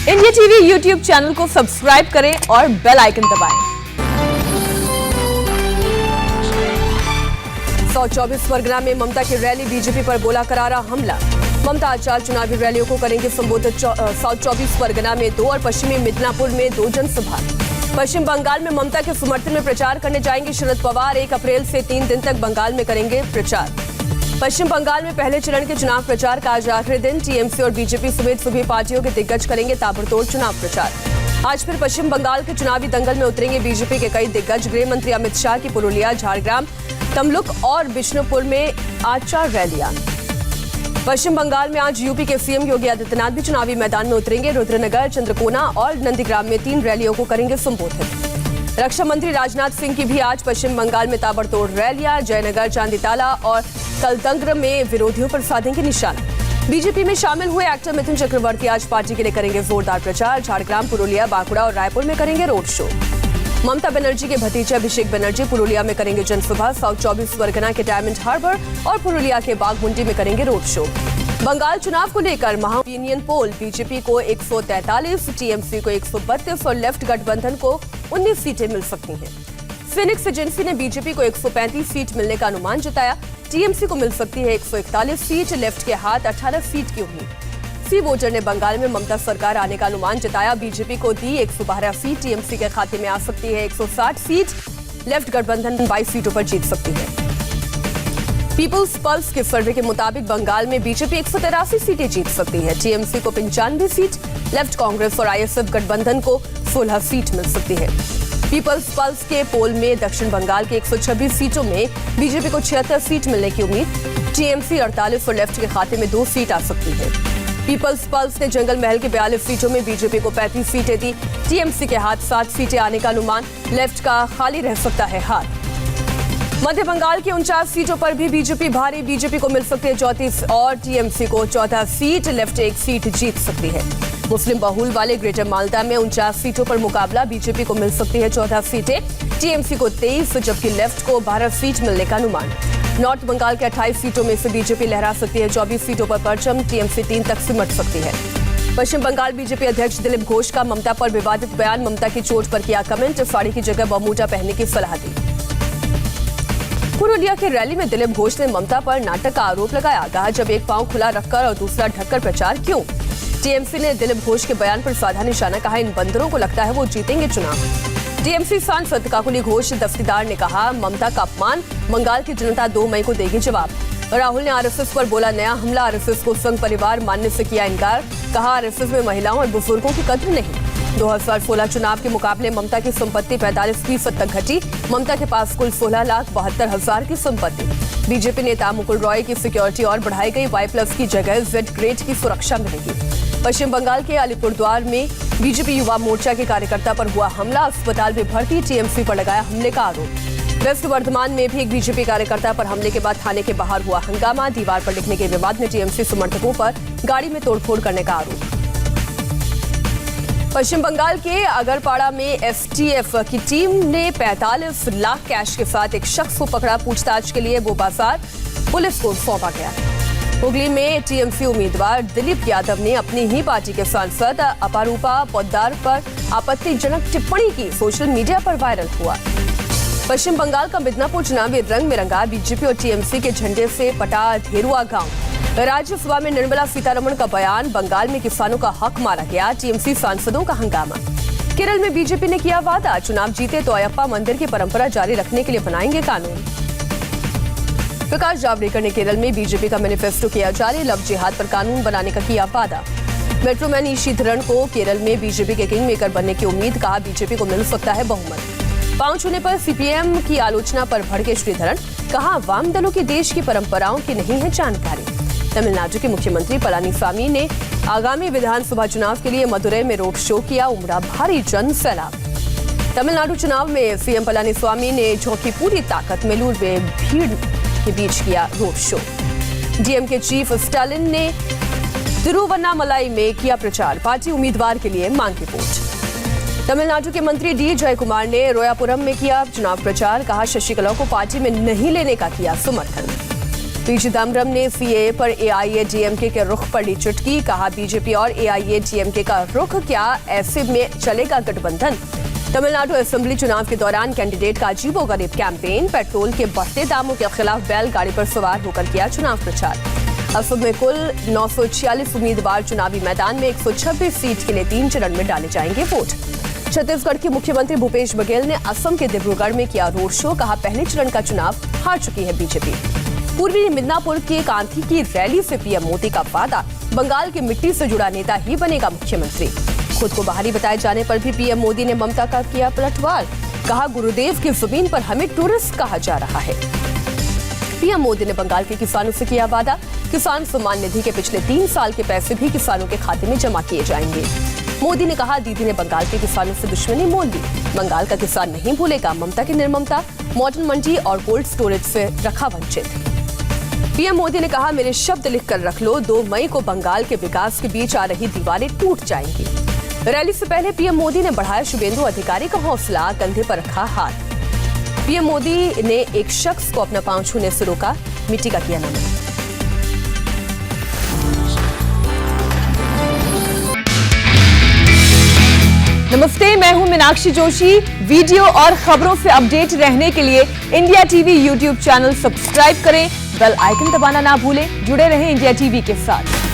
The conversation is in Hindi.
इंडिया टीवी यूट्यूब चैनल को सब्सक्राइब करें और बेल आइकन दबाएं। 124 परगना में ममता की रैली, बीजेपी पर बोला करारा हमला। ममता आज 4 चुनावी रैलियों को करेंगे संबोधित। 124 परगना में 2 और पश्चिमी मिदनापुर में 2 जनसभा। पश्चिम बंगाल में ममता के समर्थन में प्रचार करने जाएंगे शरद पवार। 1 अप्रैल से 3 दिन तक बंगाल में करेंगे प्रचार। पश्चिम बंगाल में पहले चरण के चुनाव प्रचार का आज आखिरी दिन। टीएमसी और बीजेपी समेत सभी पार्टियों के दिग्गज करेंगे ताबड़तोड़ चुनाव प्रचार। आज फिर पश्चिम बंगाल के चुनावी दंगल में उतरेंगे बीजेपी के कई दिग्गज। गृह मंत्री अमित शाह की पुरुलिया, झारग्राम, तमलुक और बिष्णुपुर में आज 4 रैलियां। पश्चिम बंगाल में आज यूपी के सीएम योगी आदित्यनाथ भी चुनावी मैदान में उतरेंगे। रुद्रनगर, चंद्रकोना और नंदीग्राम में 3 रैलियों को करेंगे संबोधित। रक्षा मंत्री राजनाथ सिंह की भी आज पश्चिम बंगाल में ताबड़तोड़ रैलियां। जयनगर, चांदीताला और कलदंग्र में विरोधियों पर साधेंगे निशाना। बीजेपी में शामिल हुए एक्टर मिथुन चक्रवर्ती आज पार्टी के लिए करेंगे जोरदार प्रचार। झारग्राम, पुरुलिया, बांकुड़ा और रायपुर में करेंगे रोड शो। ममता बनर्जी के भतीजे अभिषेक बनर्जी पुरुलिया में करेंगे जनसभा। 124 परगना के डायमंड हार्बर और पुरुलिया के बाघमुंडी में करेंगे रोड शो। बंगाल चुनाव को लेकर महा ओपिनियन पोल, बीजेपी को 143, टीएमसी को 132 और लेफ्ट गठबंधन को 19 सीटें मिल सकती हैं। फिनिक्स एजेंसी ने बीजेपी को 135 सीट मिलने का अनुमान जताया। टीएमसी को मिल सकती है 141 सीट, लेफ्ट के हाथ 18 सीट की उम्मीद। सी वोटर ने बंगाल में ममता सरकार आने का अनुमान जताया। बीजेपी को दी 112 सीट, टीएमसी के खाते में आ सकती है 160 सीट, लेफ्ट गठबंधन 22 सीटों पर जीत सकती है। पीपुल्स पल्स के सर्वे के मुताबिक बंगाल में बीजेपी 183 सीटें जीत सकती है। टीएमसी को 95 सीट, लेफ्ट कांग्रेस और आईएसएफ गठबंधन को 16 सीट मिल सकती है। पीपल्स पल्स के पोल में दक्षिण बंगाल के 126 सीटों में बीजेपी को 76 सीट मिलने की उम्मीद। टीएमसी 48 और लेफ्ट के खाते में 2 सीट आ सकती है। पीपल्स पल्स ने जंगल महल के 42 सीटों में बीजेपी को 35 सीटें दी। टीएमसी के हाथ 7 सीटें आने का अनुमान, लेफ्ट का खाली रह सकता है हाथ। मध्य बंगाल की 49 सीटों पर भी बीजेपी भारी, बीजेपी को मिल सकती है 34 और टीएमसी को 14 सीट, लेफ्ट 1 सीट जीत सकती है। मुस्लिम बहुल वाले ग्रेटर मालदा में 49 सीटों पर मुकाबला, बीजेपी को मिल सकती है 14 सीटें, टीएमसी को 23 जबकि लेफ्ट को 12 सीट मिलने का अनुमान। नॉर्थ बंगाल के 28 सीटों में से बीजेपी लहरा सकती है 24 सीटों पर परचम, टीएमसी 3 तक सिमट सकती है। पश्चिम बंगाल बीजेपी अध्यक्ष दिलीप घोष का ममता पर विवादित बयान, ममता की चोट पर किया कमेंट, साड़ी की जगह बमूटा पहनने की सलाह दी। पुरुलिया की रैली में दिलीप घोष ने ममता पर नाटक का आरोप लगाया। कहा जब एक पांव खुला रखकर और दूसरा ढककर प्रचार क्यों। टीएमसी ने दिलीप घोष के बयान पर साधा निशाना, कहा इन बंदरों को लगता है वो जीतेंगे चुनाव। टीएमसी सांसद काकुली घोष दफ्तीदार ने कहा ममता का अपमान, बंगाल की जनता 2 मई को देगी जवाब। राहुल ने आरएसएस पर बोला नया हमला, आरएसएस को संघ परिवार मानने से किया इनकार। कहा आरएसएस में महिलाओं और बुजुर्गों की कद्र नहीं। 2016 चुनाव के मुकाबले ममता की संपत्ति 45% तक घटी। ममता के पास कुल 16,72,000 की संपत्ति। बीजेपी नेता मुकुल रॉय की सिक्योरिटी और बढ़ाई गई, Y+ की जगह Z ग्रेड की सुरक्षा मिलेगी। पश्चिम बंगाल के अलीपुरद्वार में बीजेपी युवा मोर्चा के कार्यकर्ता पर हुआ हमला, अस्पताल में भर्ती, टीएमसी पर लगाया हमले का आरोप। वेस्ट वर्धमान में भी एक बीजेपी कार्यकर्ता पर हमले के बाद थाने के बाहर हुआ हंगामा, दीवार पर लिखने के विवाद में टीएमसी समर्थकों पर गाड़ी में तोड़फोड़ करने का आरोप। पश्चिम बंगाल के अगरपाड़ा में एसटीएफ की टीम ने 45 लाख कैश के साथ एक शख्स को पकड़ा। पूछताछ के लिए वो बाजार पुलिस को सौंपा गया। हुगली में टीएमसी उम्मीदवार दिलीप यादव ने अपनी ही पार्टी के सांसद अपारूपा पोद्दार पर आपत्तिजनक टिप्पणी की, सोशल मीडिया पर वायरल हुआ। पश्चिम बंगाल का मिदनापुर चुनावी रंग में रंगा, बीजेपी और टीएमसी के झंडे से पटा ढेरुआ गांव। राज्यसभा में निर्मला सीतारमण का बयान, बंगाल में किसानों का हक मारा गया, टीएमसी सांसदों का हंगामा। केरल में बीजेपी ने किया वादा, चुनाव जीते तो अयप्पा मंदिर की परंपरा जारी रखने के लिए बनाएंगे कानून। प्रकाश जावड़ेकर ने केरल में बीजेपी का मैनिफेस्टो किया जारी, लव जिहाद पर कानून बनाने का किया वादा। मेट्रोमैन ईशीधरन को केरल में बीजेपी के किंग मेकर बनने की उम्मीद, कहा बीजेपी को मिल सकता है बहुमत। पांव छूने पर सीपीएम की आलोचना पर भड़के श्रीधरन, कहा वाम दलों की देश की परंपराओं की नहीं है जानकारी। तमिलनाडु के मुख्यमंत्री पलानीस्वामी ने आगामी विधानसभा चुनाव के लिए मदुरै में रोड शो किया, उमड़ा भारी जन सैलाब। तमिलनाडु चुनाव में सीएम पलानीस्वामी ने झोंकी पूरी ताकत, मेलूर में भीड़ के बीच किया road show. DMK chief Stalin ने तिरुवन्नामलाई में किया प्रचार, पार्टी उम्मीदवार के लिए मांगी वोट। तमिलनाडु के मंत्री डी जयकुमार ने रोयापुरम में किया चुनाव प्रचार, कहा शशिकला को पार्टी में नहीं लेने का किया समर्थन। पी चिदम्बरम ने सीएए पर एआईएडीएमके के रुख पर ली चुटकी। कहा, बीजेपी और एआईएडीएमके का रुख क्या, ऐसे में चलेगा गठबंधन। तमिलनाडु असेंबली चुनाव के दौरान कैंडिडेट का अजीबोगरीब कैंपेन। पेट्रोल के बढ़ते दामों के खिलाफ बैलगाड़ी पर सवार होकर किया चुनाव प्रचार। असम में कुल 946 उम्मीदवार चुनावी मैदान में 126 सीट के लिए 3 चरण में डाले जाएंगे वोट। छत्तीसगढ़ के मुख्यमंत्री भूपेश बघेल ने असम के डिब्रूगढ़ में किया रोड शो। कहा, पहले चरण का चुनाव हार चुकी है बीजेपी। पूर्वी मिदनापुर के कांथी की रैली से पीएम मोदी का वादा, बंगाल की मिट्टी से जुड़ा नेता ही बनेगा मुख्यमंत्री। खुद को बाहरी बताए जाने पर भी पीएम मोदी ने ममता का किया पलटवार। कहा, गुरुदेव की जमीन पर हमें टूरिस्ट कहा जा रहा है। पीएम मोदी ने बंगाल के किसानों से किया वादा, किसान सम्मान निधि के पिछले 3 साल के पैसे भी किसानों के खाते में जमा किए जाएंगे। मोदी ने कहा, दीदी ने बंगाल के किसानों से दुश्मनी मोल ली, बंगाल का किसान नहीं भूलेगा ममता की निर्ममता। मॉडर्न मंडी और कोल्ड स्टोरेज से रखा वंचित। पीएम मोदी ने कहा, मेरे शब्द लिखकर रख लो, 2 मई को बंगाल के विकास के बीच आ रही दीवारें टूट जाएंगी। रैली से पहले पीएम मोदी ने बढ़ाया शुभेंदु अधिकारी का हौसला, कंधे पर रखा हाथ। पीएम मोदी ने एक शख्स को अपना पांव छूने से रोका, मिट्टी का किया नमन। नमस्ते, मैं हूं मीनाक्षी जोशी। वीडियो और खबरों से अपडेट रहने के लिए India TV YouTube channel subscribe करें, बेल आइकन दबाना ना भूलें। जुड़े रहें इंडिया टीवी के साथ।